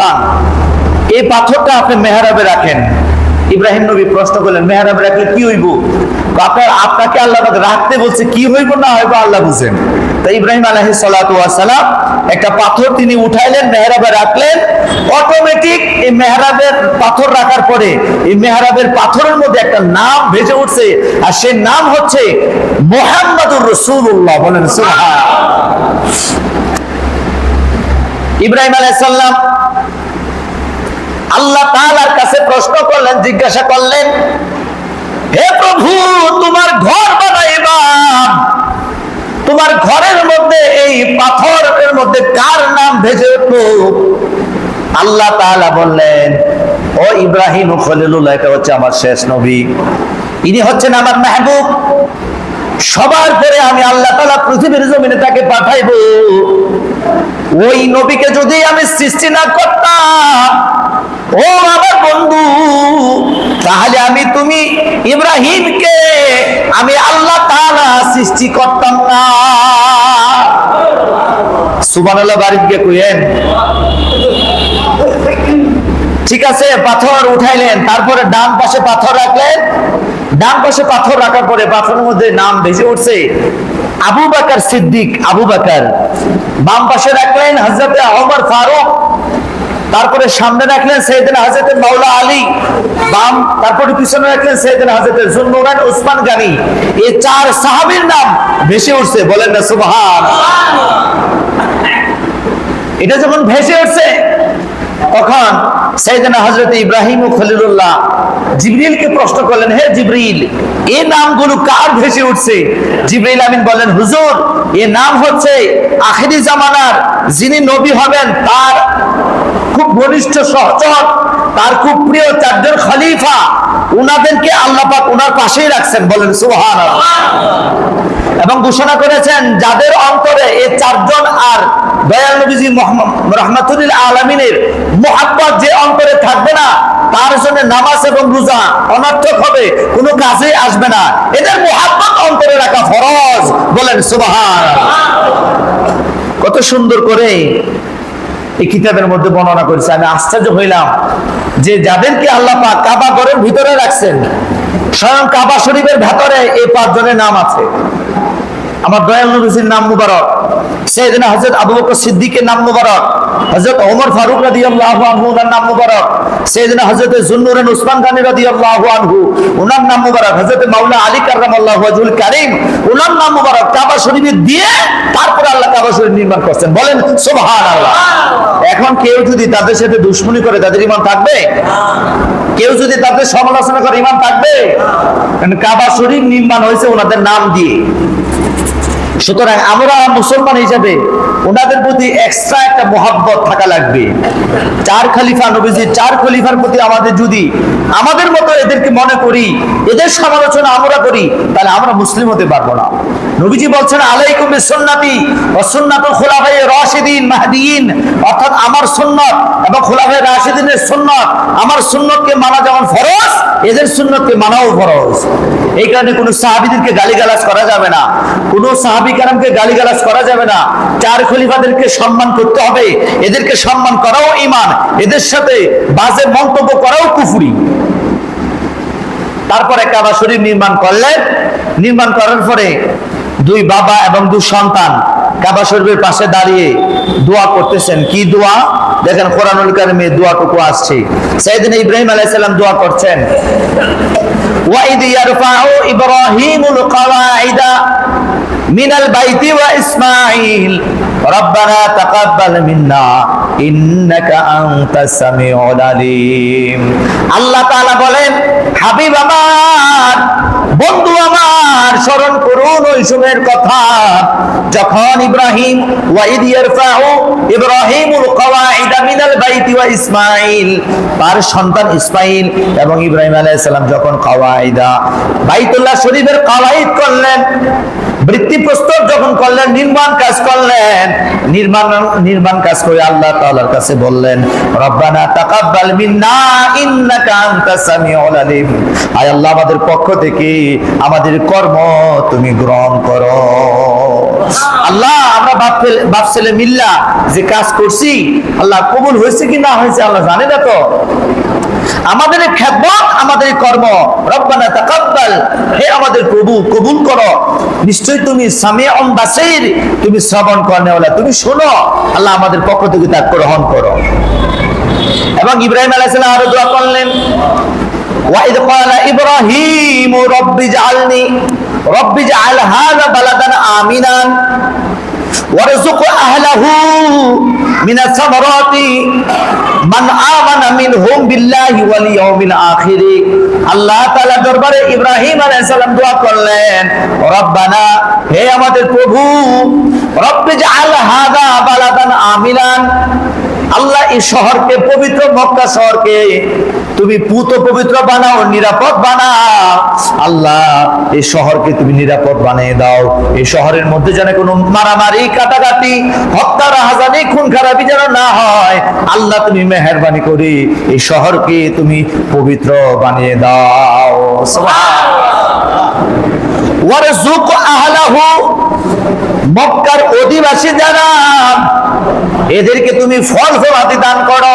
উঠান, এই পাথরটা আপনি মেহরাবে রাখেন। ইব্রাহিম নবী প্রশ্ন করলেন, মেহরাবে রাখলে কি হইব? আপনাকে আল্লাহ রাখতে বলছে, কি হইব না হইব আল্লাহ বুঝেন। তো ইব্রাহিম আলাইহিস সালাতু ওয়াস সালাম একটা পাথর তিনি উঠাইলেন, মেহরাবে রাখলেন। অটোমেটিক এই মেহরাবের পাথর রাখার পরে এই মেহরাবের পাথরের মধ্যে একটা নাম ভেসে উঠছে, আর সেই নাম হচ্ছে মুহাম্মাদুর রাসূলুল্লাহ। বলেন সুবহানাল্লাহ। ইব্রাহিম আলাইহিস সালাম আল্লাহ তাআলার কাছে প্রশ্ন করলেন, জিজ্ঞাসা করলেন, হে প্রভু, তোমার ঘর বানাইবাম, তোমার ঘরের মধ্যে এই পাথরের মধ্যে কার নাম ভেসে উঠলো? আল্লাহ তাআলা বললেন, ও ইব্রাহিম খলিলুল্লাহ, এটা হচ্ছে আমার শেষ নবী, ইনি হচ্ছেন আমার মাহবুব। সবার পরে আমি আল্লাহ তাআলা পৃথিবীর জমিনে তাকে পাঠাইবো। ওই নবীকে যদি আমি সৃষ্টি না করতাম, ও আমার বন্ধু, তাহলে তুমি ইব্রাহিমকে আমি আল্লাহ তাআলা সৃষ্টি করতাম না। সুবহানাল্লাহ, বাড়িতে গিয়ে কইেন। ঠিক আছে, পাথর উঠাইলেন, তারপরে ডান পাশে পাথর রাখলেন। ডান পাশে পাথর রাখার পরে পাথরের মধ্যে নাম ভেসে উঠছে আবু বকর সিদ্দিক, আবু বকর। বাম পাশে রাখলেন হযরতে ওমর ফারুক, তারপরে সামনে রাখলেন সাইয়েদনা হযরতে মাওলা আলী, বাম তারপরে পিছনে রাখলেন সাইয়েদনা হযরতে যুন্নুরান উসমান গানি। এই চার সাহাবীর নাম ভেসে উঠছে। বলেন না সুবহানাল্লাহ। এটা যখন ভেসে উঠছে, তখন সাইয়েদনা হযরত ইব্রাহিম খলিলুল্লাহ জিবরিলকে প্রশ্ন করলেন, হে জিবরিল, এই নামগুলো কার ভেসে উঠছে? জিবরিল আমিন বলেন, হুজুর, এই নাম হচ্ছে আখিরি জামানার যিনি নবী হবেন তার খুব ঘনিষ্ঠ সহচর, তার খুব প্রিয় চারজন খলিফা, উনাদেরকে আল্লাহ পাক উনার পাশেই রাখছেন। বলেন সুবহানাল্লাহ। এবং ঘোষণা করেছেন, যাদের অন্তরে এই চারজন আর দয়াল নবীজি মুহাম্মদ রাহমাতুল লিল আলামিনের মুহাব্বত যে অন্তরে থাকবে না, তার জন্য নামাজ এবং রোজা অনর্থক হবে, কোনো কাজে আসবে না। এদের মুহাব্বত অন্তরে রাখা ফরজ। বলেন সুবহানাল্লাহ। কত সুন্দর করে এই কিতাবের মধ্যে বর্ণনা করেছে। আমি আশ্চর্য হইলাম যে যাদেরকে আল্লাহ পাক কাবা ঘরের ভিতরে রাখছেন, স্বয়ং কাবা শরীফের ভেতরে এই পাঁচজনের নাম আছে। আমার দয়াল নবীর নাম মুবারক, সাইয়েদনা হযরত আবু বকর সিদ্দিকের নাম মুবারক, হযরত ওমর ফারুক রাদিয়াল্লাহু আনহু ওনার নাম মুবারক, সাইয়েদনা হযরত যুন্নুরান উসমান গানি রাদিয়াল্লাহু আনহু ওনার নাম মুবারক, হযরত মাওলানা আলী কাররামাল্লাহু ওয়াজহুল কারীম ওনার নাম মুবারক। কাবা শরীফে দিয়ে তারপরে আল্লাহ কাবা শরীফ নির্মাণ করছেন। বলেন সুবহানাল্লাহ। এখন কেউ যদি তাদের সাথে দুশমনি করে, তাদের ঈমান থাকবে? কেউ যদি তাদের সমালোচনা করে, ঈমান থাকবে? কারণ কাবা শরীফ নির্মাণ হয়েছে ওনাদের নাম দিয়ে। সুতরাং আমরা মুসলমান হিসেবে ওনাদের প্রতি এক্সট্রা একটা মহব্বত থাকা লাগবে। চার খলিফা নবীজি, চার খলিফার প্রতি আমাদের যদি আমাদের মতো এদেরকে মনে করি, এদের সমালোচনা আমরা করি, তাহলে আমরা মুসলিম হতে পারবো না। নবীজি বলছেন, আলাইকুম বিসুন্নতি ওয়া সুন্নাতুল খুলাফায়ে রাশিদিন মাহদিয়িন, অর্থাৎ আমার সুন্নাত এবং খুলাফায়ে রাশিদিনের সুন্নাত, আমার সুন্নতকে মানা যেমন ফরজ, এদের সুন্নতকে মানাও ফরজ। এই কারণে কোনো সাহাবীদেরকে গালিগালাজ করা যাবে না, কোনো সাহাবী কেরামকে গালিগালাজ করা যাবে না। চার খলিফাদেরকে সম্মান করতে হবে, এদেরকে সম্মান করাও ঈমান, এদের সাথে বাজে মন্তব্য করাও কুফরি। তারপরে কাবা শরীফ নির্মাণ করলেন। নির্মাণ করার পরে দুই বাবা এবং দুই সন্তান কাবা শরীফের পাশে দাঁড়িয়ে দোয়া করতেছেন। কি দোয়া? দেখেন কোরআনুল কারীমে দোয়াটুকু আসছে। সাইয়েদনা ইব্রাহিম আলাইহিস সালাম দোয়া করছেন, ওয়া ইদ ইয়ারফাউ ইব্রাহিমুল কওয়াইদা মিনাল বাইতি ওয়া ইসমাঈল রব্বানা তাকাব্বাল মিন্না ইন্নাকা আনতাস সামিউল আলিম। আল্লাহ তাআলা বলেন, হাবিব আমার, বন্ধু আমার, স্মরণ করুন ওই সময়ের কথা যখন ইব্রাহিম, ওয়া ইদ ইয়ারফাউ ইব্রাহিমুল কওয়াইদা মিনাল বাইতি ওয়া ইসমাঈল, তার সন্তান ইসমাঈল এবং ইব্রাহিম আলাইহিস সালাম যখন কওয়াইদা বাইতুল্লাহ শরীফের কওয়াইদ করলেন, ভিত্তিপ্রস্তর যখন করলেন, নির্মাণ কাজ করলেন, নির্মাণ কাজ করে আল্লাহ তাআলার কাছে বললেন, রব্বানা তাকাব্বাল মিন্না ইন্নাকা আনতাস সামিউল আলিম, আয় আল্লাহ, আমাদের পক্ষ থেকে আমাদের কর্ম তুমি গ্রহণ করো। আল্লাহ আমরা বাপ ছেলে মিল্লা যে কাজ করছি আল্লাহ কবুল হয়েছে কি না হয়েছে আল্লাহ জানে না তো। আমাদের খেদমত, আমাদের কর্ম রব্বানা তাকাব্বাল, হে আমাদের প্রভু কবুল করো। নিশ্চয়ই তুমি সামিউন বাসীর, তুমি শ্রবণ কর্নেওয়ালা, তুমি শোনো। আল্লাহ আমাদের পক্ষ থেকে তা গ্রহণ করো। এবং ইব্রাহিম আলাইহিস সালাম আরো দোয়া করলেন, ওয়াইদ ক্বালা ইব্রাহিম রব্বি জাআল হাযা বালাদান আমিনান ওয়ারযুক আহলাহু মিনাস সামারাতি মান আমানা মিনহুম বিল্লাহি ওয়াল ইয়াউমিল আখির। আল্লাহ তাআলা দরবারে ইব্রাহিম আলাইহিস সালাম দোয়া করলেন, রব্বানা, হে আমাদের প্রভু, রব্বি জাআল হাযা বালাদান আমিনান, আল্লাহ এই শহরকে, পবিত্র মক্কা শহরকে তুমি পুত পবিত্র বানাও, নিরাপদ বানাও। আল্লাহ এই শহরকে তুমি নিরাপদ বানিয়ে দাও। এই শহরের মধ্যে যেন কোনো মারামারি, কাটাকাটি, হত্যা, রাহাজানি, খুন খারাপি যেন না হয়। আল্লাহ তুমি মেহেরবানি করে এই শহরকে তুমি পবিত্র বানিয়ে দাও। ওয়ারযুক আহলাহু, মক্কার অধিবাসী যারা, এদেরকে তুমি ফল ফলাদি দান করো,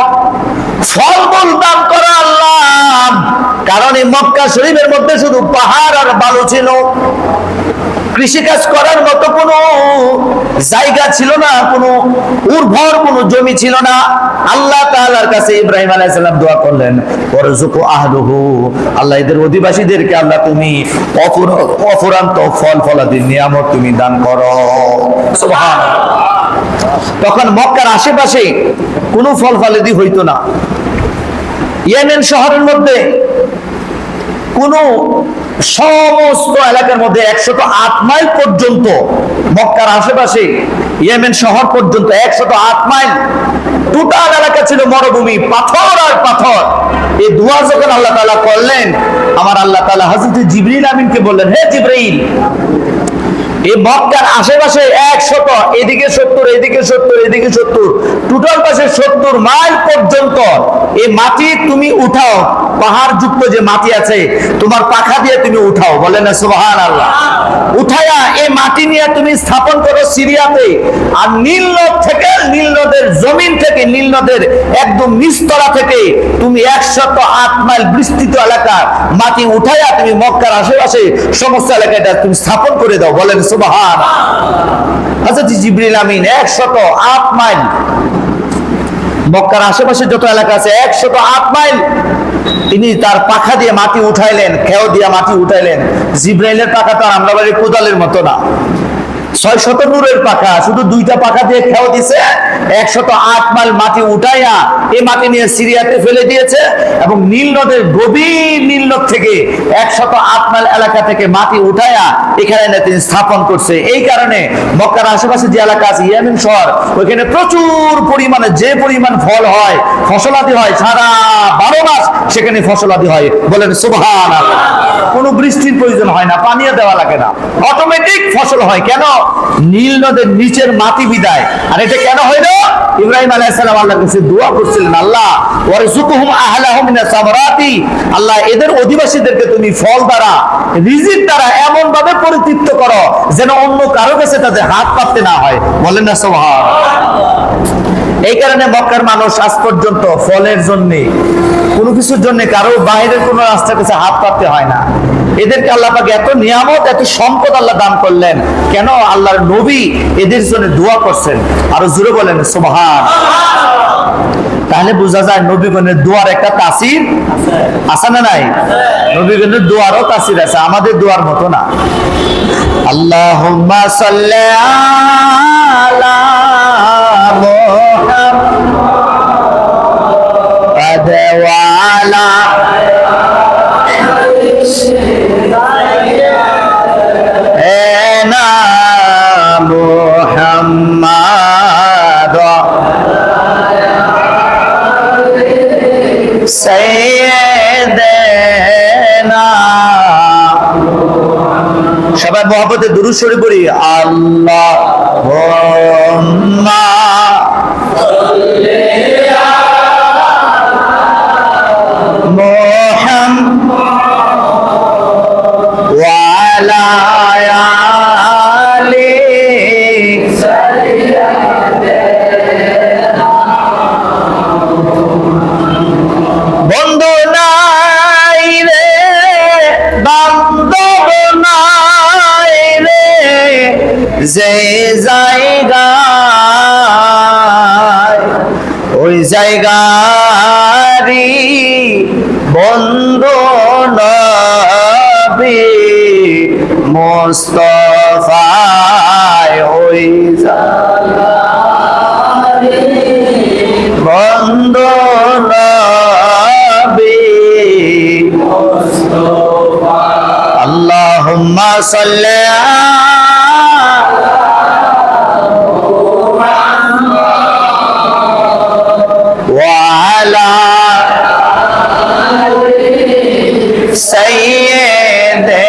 ফলমূল দান করো আল্লাহ। কারণ এই মক্কা শরীফের মধ্যে শুধু পাহাড় আর বালু ছিল, কৃষিকাজ করার মতো কোনো জায়গা ছিল না, কোনো উর্বর কোনো জমি ছিল না। আল্লাহ তাআলার কাছে ইব্রাহিম আলাইহিস সালাম দোয়া করলেন, ওয়ারযুকু আহলুহু, আল্লাহ এদের অধিবাসীদেরকে আল্লাহ তুমি অফুরান্ত ফল ফলাদি নিয়ামত তুমি দান করো। সুবহানাল্লাহ। তখন মক্কার আশেপাশে কোনো ফল ফলাদি হইতো না। ইয়েমেন শহরের মধ্যে কোনো সমস্ত এলাকার মধ্যে 108 মাইল পর্যন্ত, মক্কার আশেপাশে ইয়েমেন শহর পর্যন্ত 108 মাইল টোটাল এলাকা ছিল মরুভূমি, পাথর আর পাথর। এই দোয়া যখন আল্লাহ তাআলা করলেন, আমার আল্লাহ তাআলা হযরত জিবরিল আমিনকে বললেন, হে জিবরাইল, এই মক্কার আশেপাশে 100, এদিকে 70, এদিকে 70, এদিকে 70, টোটাল পাশে 70 মাইল পর্যন্ত এই মাটি তুমি উঠাও। পাহাড় যুক্ত যে মাটি আছে, তোমার পাখা দিয়ে তুমি উঠাও। বলেন না সুবহানাল্লাহ। উঠায়া এই মাটি নিয়ে তুমি স্থাপন করো সিরিয়াতে। আর নীল নদ থেকে, নীল নদের জমিন থেকে, নীল নদের একদম নিচতলা থেকে তুমি 108 মাইল বিস্তৃত এলাকা মাটি উঠায়া তুমি মক্কার আশেপাশে সমস্ত এলাকাটা তুমি স্থাপন করে দাও। বলেন সুবহানাল্লাহ। হযরত জিবরিল আমিন 108 মাইল, মক্কার আশেপাশে যত এলাকা আছে 108 মাইল তিনি তার পাখা দিয়ে মাটি উঠাইলেন, খেও দিয়ে মাটি উঠাইলেন। জিবরাইলের পাখা তো আমরা বাড়ি কোদালের মতো না, 600 নূরের পাখা, শুধু 2টা পাখা দিয়ে খেও দিছে। 108 মাইল মাটি উঠাইয়া এই মাটি নিয়ে সিরিয়াতে ফেলে দিয়েছে। এবং নীল নদের গভীর নীল নদ থেকে 108 মাইল এলাকা থেকে মাটি উঠাইয়া এখানে তিনি স্থাপন করছে। এই কারণে মক্কার আশেপাশে যে এলাকা আছে ইয়েমেন শহর, ওইখানে প্রচুর পরিমাণে যে পরিমাণ ফল হয়, ফসলাদি হয়, সারা 12 মাস সেখানে ফসলাদি হয়। বলেন সুবহানাল্লাহ। কোনো বৃষ্টির প্রয়োজন হয় না, পানিও দেওয়া লাগে না, অটোমেটিক ফসল হয়। কেন? নীল নদের নিচের মাটি বিদায়। আর এটা কেন হইল? ইব্রাহিম আলাইহিস সালাম আল্লাহর কাছে দোয়া করছিলেন, আল্লাহ ওয়ারযুকহুম আহলাহুম মিনাস সামারাতি, আল্লাহ এদের অধিবাসীদেরকে তুমি ফল দ্বারা, রিজিক দ্বারা এমন ভাবে পরিতৃপ্ত করো যেন অন্য কারো কাছে তাদের হাত পাততে না হয়। বলেন না সুবহানাল্লাহ। এই কারণে মক্কার মানুষ আজ পর্যন্ত ফলের জন্য, কোনো কিছুর জন্য কারো বাইরের কোনো রাস্তার কাছে হাত পাততে হয় না। এদেরকে আল্লাহ পাক এত নিয়ামত, এত সম্পদ আল্লাহ দান করলেন। কেন? আল্লাহর নবী এদের জন্য দোয়া করছেন। আরো জোরে বলেন সুবহানাল্লাহ। তাহলে বোঝা যায় নবীগণের দোয়ার একটা তাসির আছে না নাই? নবীগণের দোয়ারও তাসির আছে, আমাদের দোয়ার মতো না। আল্লাহুম্মা সাল্লি আলা মুহাম্মাদ ওয়া আলা মুহাম্মাদ সাইয়্যিদানা। সবাই মহব্বতে দুরূদ শরীফ পড়ি। আল্লাহুম্মা সাল্লি আলা মুহাম্মাদ ওয়া আলা আলি জায়গারি বন্ধু নবী মুস্তাফায় ওই জায়গারি বন্ধু নবী মুস্তাফা আল্লাহুম্মা সাল্লি وعلى سيدنا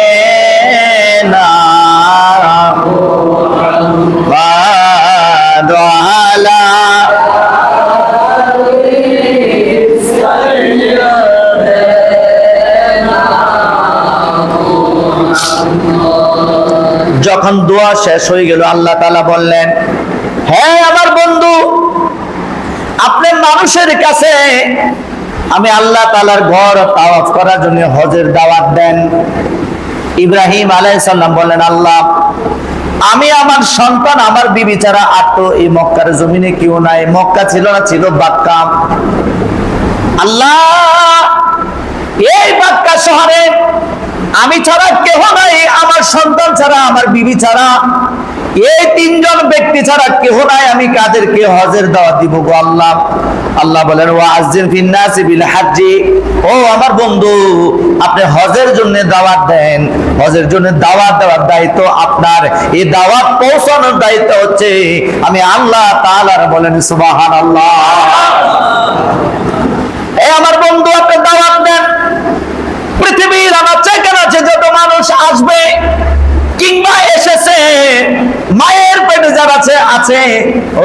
محمد وعلى যখন দোয়া শেষ হয়ে গেল আল্লাহ তাআলা বললেন, হ্যাঁ আমার বন্ধু, আপনি মানুষের কাছে আমি আল্লাহ তাআলার ঘর তাওয়াফ করার জন্য হজের দাওয়াত দেন। ইব্রাহিম আলাইহিস সালাম বললেন, আল্লাহ আমি আমার সন্তান আমার বিবি ছাড়া আর তো এই মক্কার জমিনে কেউ নাই। মক্কা ছিল না, ছিল বাক্কা। আল্লাহ এই বাক্কা শহরে আমি ছাড়া কেহ নাই, আমার সন্তান ছাড়া আমার বিবি ছাড়া এই তিনজন ব্যক্তি ছাড়া কেহ নাই, আমি কাদেরকে হজের দাওয়াত দিব গো আল্লাহ? আল্লাহ বলেন, ওয়াজিন ফিন নাসি বিল হাজ্জি, ও আমার বন্ধু আপনি হজের জন্য দাওয়াত দেন। হজের জন্য দাওয়াত দেওয়ার দায়িত্ব আপনার, এই দাওয়াত পৌঁছানোর দায়িত্ব হচ্ছে আমি আল্লাহ তাআলার। বলেন সুবহানাল্লাহ। এই আমার বন্ধু আপনি দাওয়াত দেন। পৃথিবীর আনাচে কানাচে যত মানুষ আসবে কিংবা এসেছে, মায়ের পেটে যারা আছে,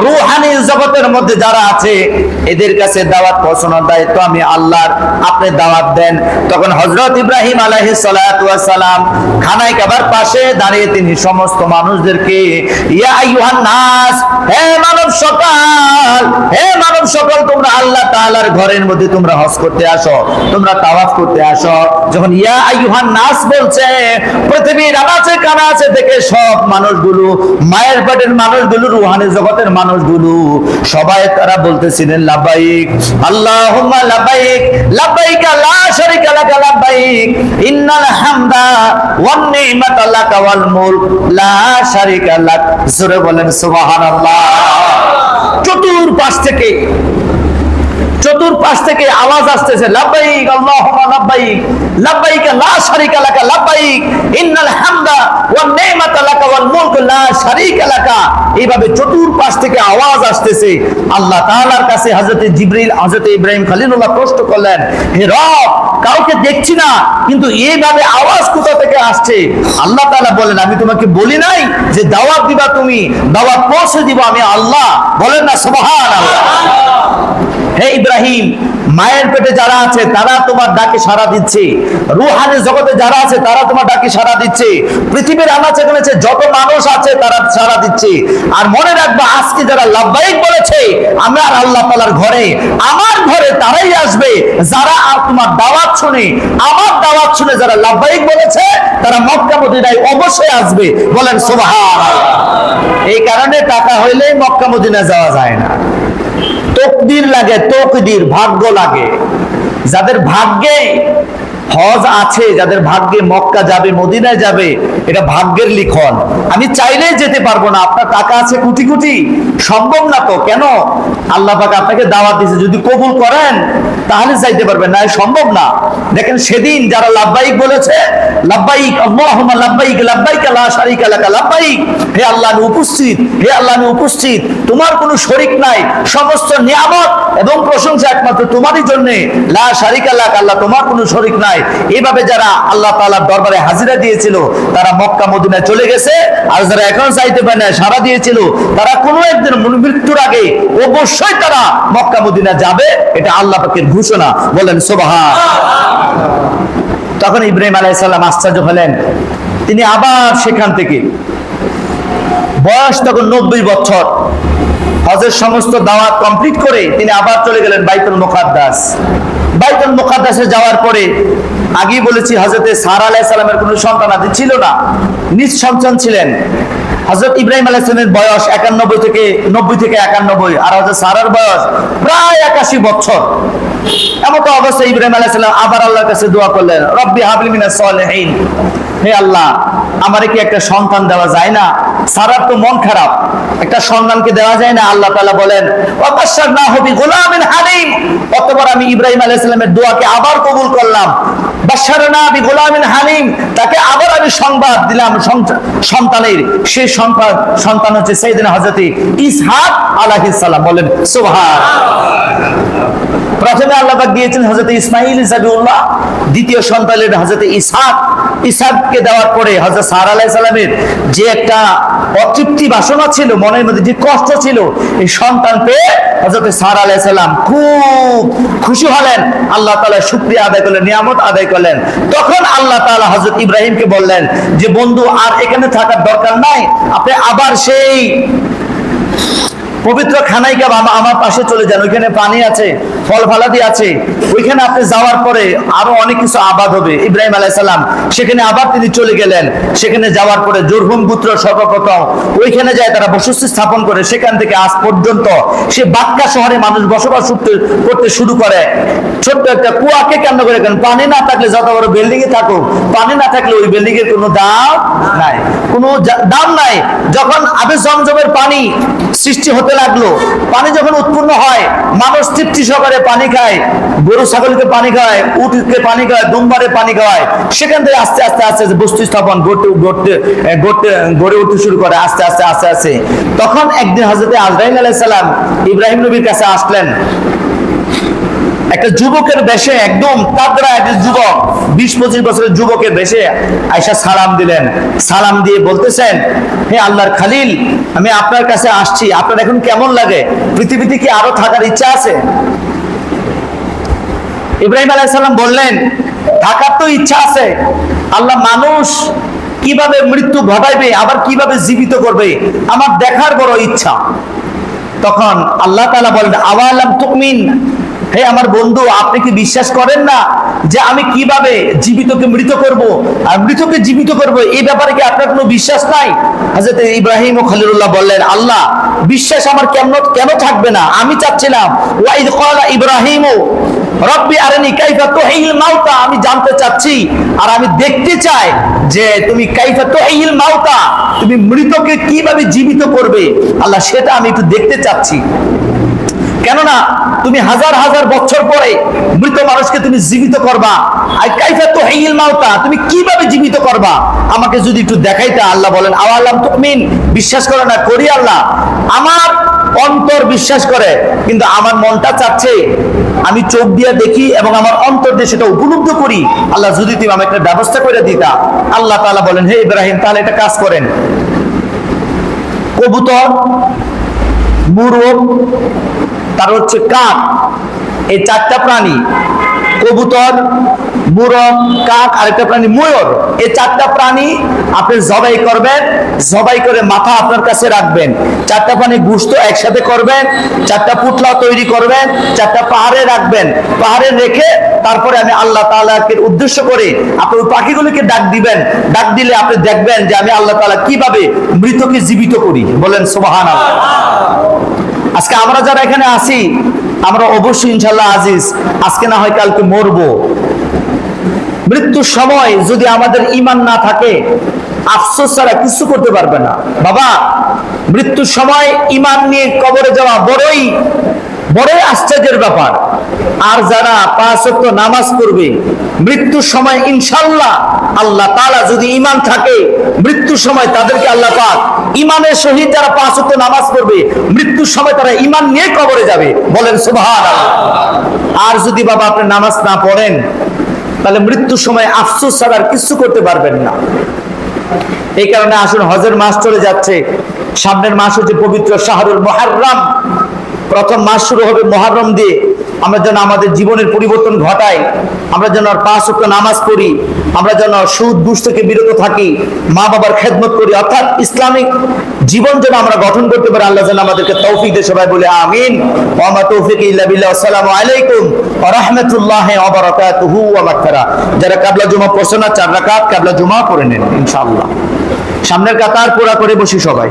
রূহানি জগতের মধ্যে যারা আছে, এদের কাছে দাওয়াত পৌঁছানোর দায়িত্ব আমি আল্লাহর। আপনি দাওয়াত দেন। তখন হযরত ইব্রাহিম আলাইহিস সালাতু ওয়াস সালাম খানায় কাবার পাশে দাঁড়িয়ে তিনি সমস্ত মানুষদেরকে, ইয়া আইয়ুহান নাস, হে মানব সকল, হে মানব সকল, তোমরা আল্লাহ তাআলার ঘরের মধ্যে তোমরা হজ করতে আসো, তোমরা তাওয়াফ করতে আসো। যখন ইয়া আইয়ুহান নাস বলছে, পৃথিবীর আনাচে কানাচে থেকে সব মানুষগুলো, মায়ের পেটের মানুষগুলো, রূহানি জগতের মানুষগুলো, সবাই তারা বলতেছিলেন লাব্বাইক আল্লাহুম্মা লাব্বাইক, লাব্বাইক লা শারীকা লাকা লাব্বাইক, ইন্নাল হামদা ওয়ান নি'মাতা লাকা ওয়াল মুলক লা শারীকা লাক। জোরে বলেন সুবহানাল্লাহ। চতুর্পাশ থেকে আওয়াজ আসতেছে, লাব্বাইক আল্লাহুম্মা লাব্বাইক, লাব্বাইক লা শারীকা লাকা লাব্বাইক, ইন্নাল হামদা ওয়ান নি'মাতা লাকা ওয়াল মুলক লা শারীকা লাকা। এইভাবে চতুর্পাশ থেকে আওয়াজ আসতেছে। আল্লাহ তাআলার কাছে হযরত জিবরিল, হযরত ইব্রাহিম খলিলুল্লাহ প্রশ্ন করলেন, হে রব, কাউকে দেখছি না, কিন্তু এইভাবে আওয়াজ কোথা থেকে আসছে? আল্লাহ তাআলা বলেন, আমি তোমাকে বলি নাই যে দাওয়াত দিবা, তুমি দাওয়াত পৌঁছে দিব আমি আল্লাহ? বলেন না সুবহানাল্লাহ। হে ইব্রাহিম, মায়ের পেটে যারা আছে তারা তোমার ডাকে সাড়া দিচ্ছে, রূহানি জগতে যারা আছে তারা তোমার ডাকে সাড়া দিচ্ছে, পৃথিবীর আনাচে কানাচে যত মানুষ আছে তারা সাড়া দিচ্ছে। আর মনে রাখবা, আজকে যারা লাব্বাইক বলেছে আমার আল্লাহ তাআলার ঘরে, আমার ঘরে তারাই আসবে যারা আর তোমার দাওয়াত শুনে, আমার দাওয়াত শুনে যারা লাব্বাইক বলেছে তারা মক্কা মদিনায় অবশ্যই আসবে। বলেন সুবহানাল্লাহ। এই কারণে টাকা হইলেই মক্কা মদিনা যাওয়া যায় না, তকদির লাগে, তকদির, ভাগ্য লাগে। যাদের ভাগ্যে হজ আছে, যাদের ভাগ্যে মক্কা যাবে, মদিনায় যাবে, এটা ভাগ্যের লিখন। আমি চাইলেই যেতে পারবো না। আপনার টাকা আছে কোটি কোটি, সম্ভব না তো। কেন? আল্লাহ পাক আপনাকে দাওয়াত দিয়েছে, যদি কবুল করেন তাহলে যাইতে পারবেন, না সম্ভব না। দেখেন সেদিন যারা লাব্বাইক বলেছে, লাব্বাইক আল্লাহুম্মা লাব্বাইক, লাব্বাইক লা শারীকা লাকা লাব্বাইক, হে আল্লাহ আমি উপস্থিত, হে আল্লাহ আমি উপস্থিত, তোমার কোনো শরীক নাই, সমস্ত নিয়ামত এবং প্রশংসা একমাত্র তোমারই জন্য, লা শারীকা লাক, আল্লাহ তোমার কোনো শরীক নাই। এইভাবে যারা আল্লাহ তাআলার দরবারে হাজিরা দিয়েছিল তারা মক্কা মদিনায় চলে গেছে। আর যারা এখন চাইতে পারে না, সারা দিয়েছিল, তারা কোনো একদিন মৃত্যুর আগে অবশ্যই তারা মক্কা মদিনা যাবে। এটা আল্লাহ পাকের ঘোষণা। বলেন সুবহানাল্লাহ। তখন ইব্রাহিম আলাইহিস সালাম আশ্চর্য হলেন। তিনি আবার সেখান থেকে, বয়স তখন 90 বছর, হজের সমস্ত দাওয়াত কমপ্লিট করে তিনি আবার চলে গেলেন বাইতুল মুকাদ্দাস। বাইতুল মুকাদ্দাসে যাওয়ার পরে, আগেই বলেছি হযরতে সারা আলাইহিস সালামের কোনো সন্তানাদি ছিল না, নিঃসন্তান ছিলেন। হযরত ইব্রাহিম আলাইহিস সালামের বয়স 91 থেকে 90 থেকে 91, আর হযরত সারার বয়স প্রায় 81 বছর। এমন অবস্থায় ইব্রাহিম আলাইহিস সালাম আবার আল্লাহর কাছে দোয়া করলেন, রব্বি হাবলি মিনাস সলিহিন, হে আল্লাহ আমারে কি একটা সন্তান দেওয়া যায় না? সারার তো মন খারাপ, একটা সন্তানকে দেওয়া যায় না? আল্লাহ তাআলা বলেন ওয়াবাশশারনাহু বিগুলামিন হালিম। অতঃপর আমি ইব্রাহিম আলাইহিস সালামের দোয়াকে আবার কবুল করলাম, বাশশারনা বিগুলামিন হালিম, তাকে আবার আমি সংবাদ দিলাম সন্তানের। সেই সন্তান হচ্ছে সাইয়েদনা হযরত ইসহাক আলাইহিস সালাম। বলেন সুবহানাল্লাহ। প্রথমে আল্লাহ পাক দিয়েছেন হযরত ইসমাঈল জাবিউল্লাহ, দ্বিতীয় সন্তান হলেন হযরত ইসহাক। ইসহাককে দেওয়ার পরে হযরত সারা আলাইহিস সালামের যে একটা অতৃপ্তি বাসনা ছিল, মনের মধ্যে যে কষ্ট ছিল, এই সন্তান পেয়ে হযরত সারা আলাইহিস সালাম খুব খুশি হলেন, আল্লাহ তাআলা শুকরিয়া আদায় করলেন, নিয়ামত আদায় করলেন। তখন আল্লাহ তাআলা হযরত ইব্রাহিমকে বললেন যে বন্ধু আর এখানে থাকার দরকার নাই, আপনি আবার সেই পবিত্র খানায় কাবা আমার পাশে চলে যান, ওইখানে পানি আছে, ফল ফলাদি আছে, ওইখানে আপনি যাওয়ার পরে আরো অনেক কিছু আবাদ হবে। ইব্রাহিম আলাইহিস সালাম সেখানে আবার তিনি চলে গেলেন। সেখানে যাওয়ার পরে জুরহুম গোত্র সর্বপ্রথম ওইখানে যায়, তারা বসতি স্থাপন করে। সেখান থেকে আজ পর্যন্ত সে বাক্কা শহরে মানুষ বসবাস করতে শুরু করে। ছোট্ট একটা কুয়াকে কেন্দ্র করে, পানি না থাকলে যত বড় বিল্ডিং এ থাকুক, পানি না থাকলে ওই বিল্ডিং এর কোনো দাম নাই, কোনো দাম নাই। যখন আবে জমজমের পানি সৃষ্টি হতে লাগলো, পানি যখন উৎপন্ন হয়, মানুষ তৃপ্তি সহকারে পানি খায়, গরু ছাগলকে পানি খায়, উটকে পানি খায়, দুম্বারে পানি খায়। সেখান থেকে আস্তে আস্তে আস্তে বস্তু স্থাপন গড়ে উঠতে শুরু করে আস্তে আস্তে আস্তে আস্তে। তখন একদিন হযরত আজরাইল আলাইহিস সালাম ইব্রাহিম নবীর কাছে আসলেন একটা যুবকের বেশে, একদম তাগড়া একজন যুবক, 20-25 বছরের যুবকের বেশে আয়েশা সালাম দিলেন। সালাম দিয়ে বলতেছেন, হে আল্লাহর খালিল, আমি আপনার কাছে আসছি, আপনার এখন কেমন লাগে? পৃথিবীতে কি আরো থাকার ইচ্ছা আছে? ইব্রাহিম আলাইহিস সালাম বললেন, থাকার তো ইচ্ছা আছে, আল্লাহ মানুষ কিভাবে মৃত্যু ঘটাইবে আবার কিভাবে জীবিত করবে আমার দেখার বড় ইচ্ছা। তখন আল্লাহ তাআলা বলেন, আওয়ালাম তুমিন, হে আমার বন্ধু, আপনি কি বিশ্বাস করেন না যে আমি কিভাবে জীবিতকে মৃত করব আর মৃতকে জীবিত করব? এই ব্যাপারে কি আপনার কোনো বিশ্বাস নাই? হযরত ইব্রাহিম ও খলিলুল্লাহ বললেন, আল্লাহ বিশ্বাস আমার কেন থাকবে না? আমি চাচ্ছিলাম ওয়াইদ ক্বালা ইব্রাহিম রব্বি আরিনি কাইফা তুহিল মাউতা, আমি জানতে চাচ্ছি আর আমি দেখতে চাই যে তুমি কাইফা তুহিল মাউতা, তুমি মৃতকে কিভাবে জীবিত করবে আল্লাহ, সেটা আমি একটু দেখতে চাচ্ছি। কেননা তুমি হাজার হাজার বছর পরে মৃত মানুষকে তুমি জীবিত করবা, আর কাইফা তুহিল মাউতা, তুমি কিভাবে জীবিত করবা আমাকে যদি একটু দেখাইতা। আল্লাহ বলেন, আওয়ালাম তুমিন, বিশ্বাস করে না? করি আল্লাহ, আমার অন্তর বিশ্বাস করে, কিন্তু আমার মনটা চাচ্ছে আমি চোখ দিয়ে দেখি এবং আমার অন্তর দিয়ে সেটা উপলব্ধ করি। আল্লাহ যদি তুমি আমাকে একটা ব্যবস্থা করে দিতা। আল্লাহ তাআলা বলেন, হে ইব্রাহিম, তাহলে একটা কাজ করেন, কবুতর, মুরগ, তার হচ্ছে কাক, এই চারটা প্রাণী, কবুতর, মুরগ, কাক, আরেকটা প্রাণী ময়ূর, এই চারটা প্রাণী আপনি জবাই করবেন। জবাই করে মাথা আপনার কাছে রাখবেন। চারটা প্রাণী গোশত একসাথে করবেন, চারটা পুতলা তৈরি করবেন, চারটা পাহাড়ে রাখবেন। পাহাড়ে রেখে তারপরে আমি আল্লাহ তাআলাকে উদ্দেশ্য করে আপনি ওই পাখিগুলোকে ডাক দিবেন। ডাক দিলে আপনি দেখবেন যে আমি আল্লাহ তাআলা কিভাবে মৃতকে জীবিত করি। বলেন সুবহানাল্লাহ। আজকে আমরা যারা এখানে আছি, আমরা অবশ্যই ইনশাআল্লাহ আজিজ আজকে না হয় কালকে মরবো। মৃত্যুর সময় যদি আমাদের ঈমান না থাকে, আফসোস ছাড়া কিছু করতে পারবে না। বাবা, মৃত্যুর সময় ঈমান নিয়ে কবরে যাওয়া বড়ই আশ্চর্যের ব্যাপার। আর যারা 5 ওয়াক্ত নামাজ পড়বে মৃত্যুর সময় ইনশাআল্লাহ আল্লাহ তাআলা যদি ঈমান থাকে, মৃত্যুর সময় তাদেরকে আল্লাহ পাক ঈমানের সহিত যারা 5 ওয়াক্ত নামাজ পড়বে মৃত্যুর সময় তারা ঈমান নিয়ে কবরে যাবে। বলেন সুবহানাল্লাহ। আর যদি বাবা আপনি নামাজ না পড়েন, তাহলে মৃত্যুর সময় আফসোস ছাড়া আর কিছু করতে পারবেন না। এই কারণে আসুন, হজের মাস চলে যাচ্ছে, সামনের মাস হচ্ছে পবিত্র শাহরুল মুহররম। প্রথম মাস শুরু হবে মুহররম দিয়ে। আমরা যেন আমাদের জীবনের পরিবর্তন ঘটাই, আমরা যেন 5 ওয়াক্ত নামাজ পড়ি, আমরা যেন সুদ ঘুষ থেকে বিরত থাকি, মা বাবার খেদমত করি, অর্থাৎ ইসলামিক জীবন যেন আমরা গঠন করতে পারি। আল্লাহ যেন আমাদেরকে তৌফিক দেয়। সবাই বলে আমিন। ওয়া মা তৌফিকি ইল্লা বিল্লাহ। আসসালামু আলাইকুম ওয়া রাহমাতুল্লাহি ওয়া বারাকাতুহু ওয়া মাগফিরাহ। যারা কাবলা জুমা পড়ছেন না, 4 রাকাত কাবলা জুমা পড়ে নেন ইনশাআল্লাহ। সামনের কাতার পুরা করে বসি সবাই।